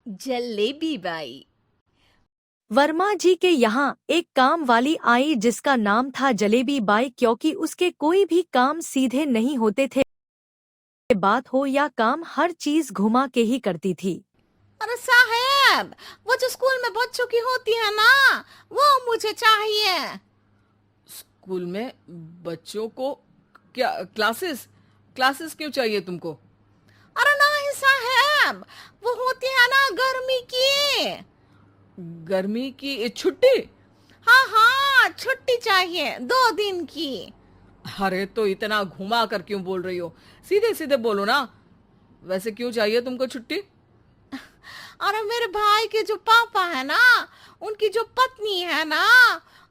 Jalebi by. Verma जी के यहाँ एक काम वाली आई जिसका नाम था जलेबी बाई, क्योंकि उसके कोई भी काम सीधे नहीं होते थे। बात हो या काम, हर चीज घुमा के ही करती थी। अरे साहब, वो जो स्कूल में बच्चों की होती है ना, वो मुझे चाहिए। स्कूल में बच्चों को क्या क्लासेस क्लासेस क्यों चाहिए तुमको? अरे नहीं साहब, वो होती है ना गर्मी की। गर्मी की छुट्टी? हाँ हाँ, छुट्टी चाहिए 2 दिन की। अरे तो इतना घुमा कर क्यों बोल रही हो? सीधे सीधे बोलो ना। वैसे क्यों चाहिए तुमको छुट्टी? अरे मेरे भाई के जो पापा है ना, उनकी जो पत्नी है ना,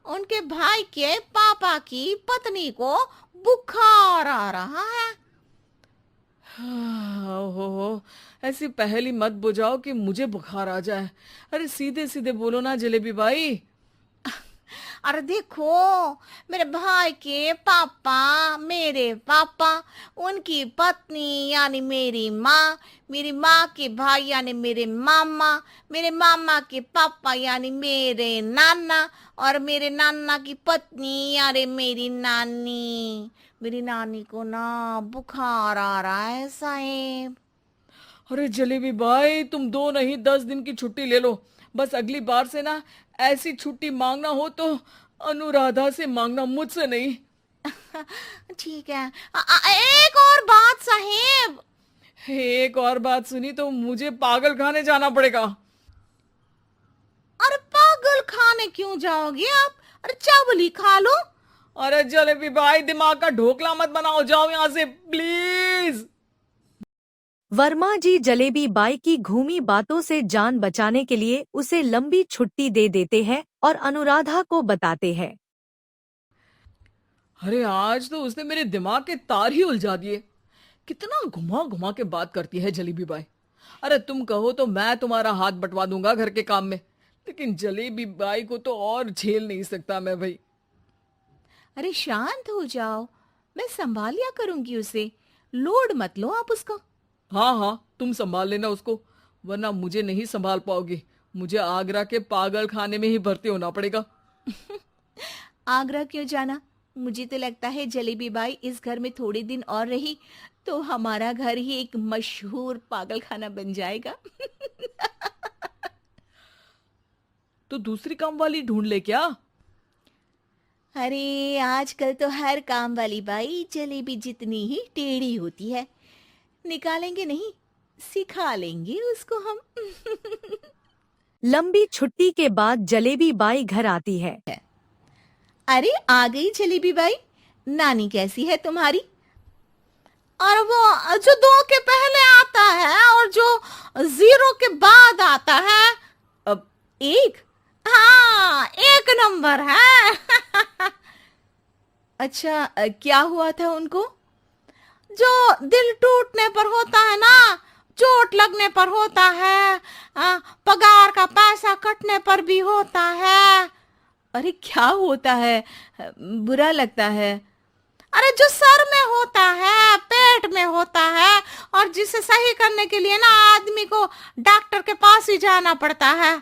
उनके भाई के पापा की पत्नी को बुखार आ रहा है। हो ऐसी पहेली मत बुझाओ कि मुझे बुखार आ जाए। अरे सीधे सीधे बोलो ना जलेबी भाई। अरे देखो, मेरे भाई के पापा, मेरे पापा, उनकी पत्नी यानी मेरी माँ के भाई यानी मेरे मामा के पापा यानी मेरे नाना, और मेरे नाना की पत्नी यानी मेरी नानी को ना बुखार आ रहा है साहेब। अरे जलेबी भाई, तुम 2 नहीं 10 दिन की छुट्टी ले लो। बस अगली बार से ना ऐसी छुट्टी मांगना हो तो अनुराधा से मांगना, मुझसे नहीं। ठीक है। एक और बात साहेब। एक और बात सुनी तो मुझे पागल खाने जाना पड़ेगा। अरे पागल खाने क्यों जाओगे आप? अरे चावल ही खा लो। अरे जलेबी भाई, दिमाग का ढोकला मत बनाओ, जाओ यहाँ से प्लीज। वर्मा जी जलेबी बाई की घूमी बातों से जान बचाने के लिए उसे लंबी छुट्टी दे देते हैं और अनुराधा को बताते हैं। अरे आज तो उसने मेरे दिमाग के तार ही उलझा दिए। कितना घुमा घुमा के बात करती है जलेबी बाई। अरे तुम कहो तो मैं तुम्हारा हाथ बंटवा दूंगा घर के काम में, लेकिन जलेबी बाई को तो और झेल नहीं सकता मैं भाई। अरे शांत हो जाओ, मैं संभाल लिया करूंगी उसे। लोड मत लो आप उसका। हाँ हाँ, तुम संभाल लेना उसको, वरना मुझे नहीं संभाल पाओगी। मुझे आगरा के पागल खाने में ही भर्ती होना पड़ेगा। आगरा क्यों जाना? मुझे तो लगता है जलेबी बाई इस घर में थोड़े दिन और रही तो हमारा घर ही एक मशहूर पागल खाना बन जाएगा। तो दूसरी काम वाली ढूंढ ले क्या? अरे आजकल तो हर काम वाली बाई जलेबी जितनी ही टेढ़ी होती है। निकालेंगे नहीं, सिखा लेंगे उसको हम। लंबी छुट्टी के बाद जलेबी बाई घर आती है। अरे आ गई जलेबी बाई। नानी कैसी है तुम्हारी? और वो जो 2 के पहले आता है और जो 0 के बाद आता है। अब 1। हाँ, 1 नंबर है। अच्छा, क्या हुआ था उनको? जो दिल टूटने पर होता है ना, चोट लगने पर होता है, पगार का पैसा कटने पर भी होता है। अरे क्या होता है? बुरा लगता है? अरे जो सर में होता है, पेट में होता है, और जिसे सही करने के लिए ना आदमी को डॉक्टर के पास ही जाना पड़ता है।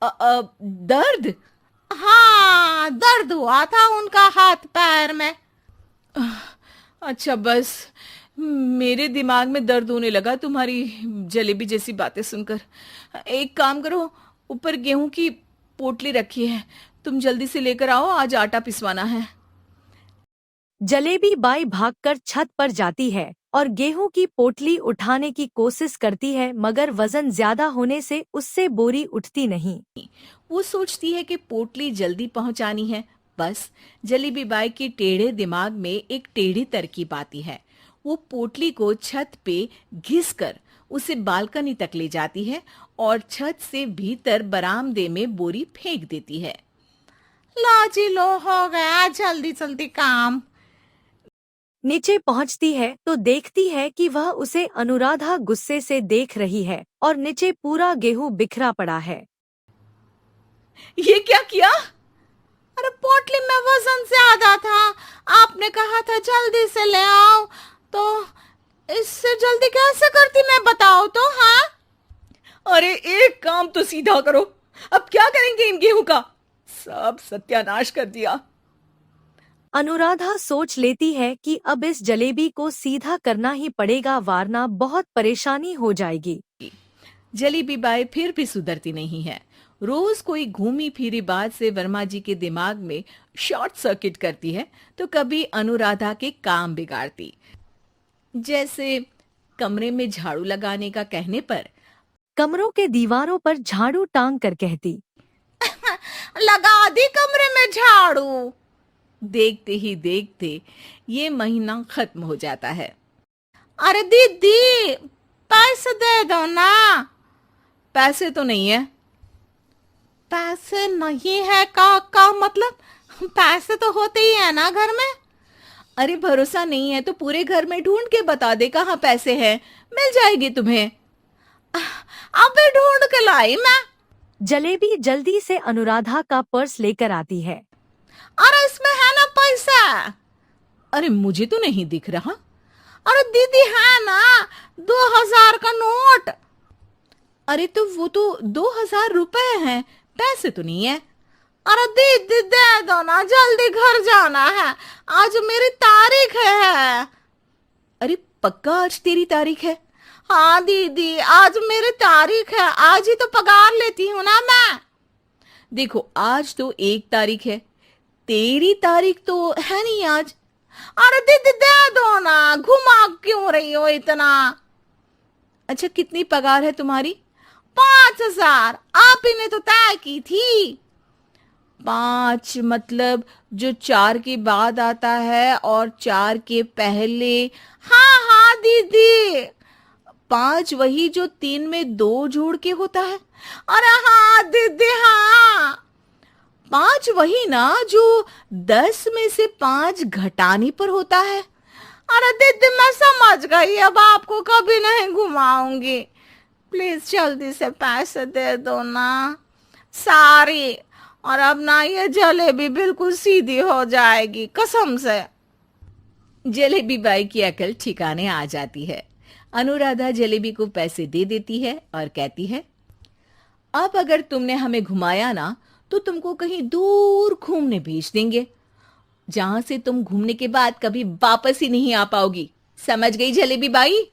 दर्द? हाँ, दर्द हुआ था उनका हाथ पैर में। अच्छा बस, मेरे दिमाग में दर्द होने लगा तुम्हारी जलेबी जैसी बातें सुनकर। एक काम करो, ऊपर गेहूं की पोटली रखी है, तुम जल्दी से लेकर आओ, आज आटा पिसवाना है। जलेबी बाई भागकर छत पर जाती है और गेहूं की पोटली उठाने की कोशिश करती है, मगर वजन ज्यादा होने से उससे बोरी उठती नहीं। वो सोचती है कि पोटली जल्दी पहुंचानी है। बस जलेबी बाई के टेढ़े दिमाग में एक टेढ़ी तरकीब आती है। वो पोटली को छत पे घिसकर उसे बालकनी तक ले जाती है और छत से भीतर बरामदे में बोरी फेंक देती है। लो जी लो, हो गया जल्दी जल्दी काम। नीचे पहुंचती है तो देखती है कि वह उसे अनुराधा गुस्से से देख रही है और नीचे पूरा गेहूं बिखरा पड़ा है। ये क्या किया? अरे पोटली में वजन ज्यादा था, आपने कहा था जल्दी से ले आओ, तो इससे जल्दी कैसे करती मैं बताओ तो। हाँ, अरे एक काम तो सीधा करो, अब क्या करेंगे इन गेहूं का? सब सत्यानाश कर दिया। अनुराधा सोच लेती है कि अब इस जलेबी को सीधा करना ही पड़ेगा, वरना बहुत परेशानी हो जाएगी। जलेबी बाई फिर भी सुधरती नहीं है। रोज कोई घूमी फिरी बात से वर्मा जी के दिमाग में शॉर्ट सर्किट करती है, तो कभी अनुराधा के काम बिगाड़ती। जैसे कमरे में झाड़ू लगाने का कहने पर कमरों के दीवारों पर झाड़ू टांग कर कहती, लगा दी कमरे में झाड़ू। देखते ही देखते ये महीना खत्म हो जाता है। अरे दीदी, पैसे दे दो ना। पैसे तो नहीं है। पैसे नहीं है का मतलब? पैसे तो होते ही है ना घर में। अरे भरोसा नहीं है तो पूरे घर में ढूंढ के बता दे कहाँ पैसे हैं, मिल जाएंगे तुम्हें। अबे ढूंढ के लाई मैं। जलेबी जल्दी से अनुराधा का पर्स लेकर आती है। अरे इसमें है ना पैसा। अरे मुझे तो नहीं दिख रहा। अरे दीदी है ना, 2000 का नोट। अरे तो वो तो 2000 रुपए हैं, पैसे तो नहीं है। अरे दीदी दे दो ना, जल्दी घर जाना है, आज मेरी तारीख है। अरे पक्का आज तेरी तारीख है? हाँ दीदी, आज मेरी तारीख है, आज ही तो पगार लेती हूँ ना मैं। देखो आज तो 1 तारीख है, तेरी तारीख तो है नहीं आज। अरे दीदी दे दो ना, घुमा क्यों रही हो इतना? अच्छा कितनी पगार है तुम्हारी? 5000, आप ही ने तो तय की थी। 5 मतलब जो 4 के बाद आता है और 4 के पहले। हाँ हाँ दीदी। 5 वही जो 3 में 2 जोड़ के होता है। अरे हाँ दीदी हाँ। 5 वही ना जो 10 में से 5 घटाने पर होता है। अरे दीदी मैं समझ गई, अब आपको कभी नहीं घुमाऊंगी। प्लीज जल्दी से पैसे दे दो ना, सारी। और अब ना ये जलेबी बिल्कुल सीधी हो जाएगी कसम से। जलेबी बाई की अकल ठिकाने आ जाती है। अनुराधा जलेबी को पैसे दे देती है और कहती है, अब अगर तुमने हमें घुमाया ना तो तुमको कहीं दूर घूमने भेज देंगे, जहां से तुम घूमने के बाद कभी वापस ही नहीं आ पाओगी। समझ गई जलेबी बाई?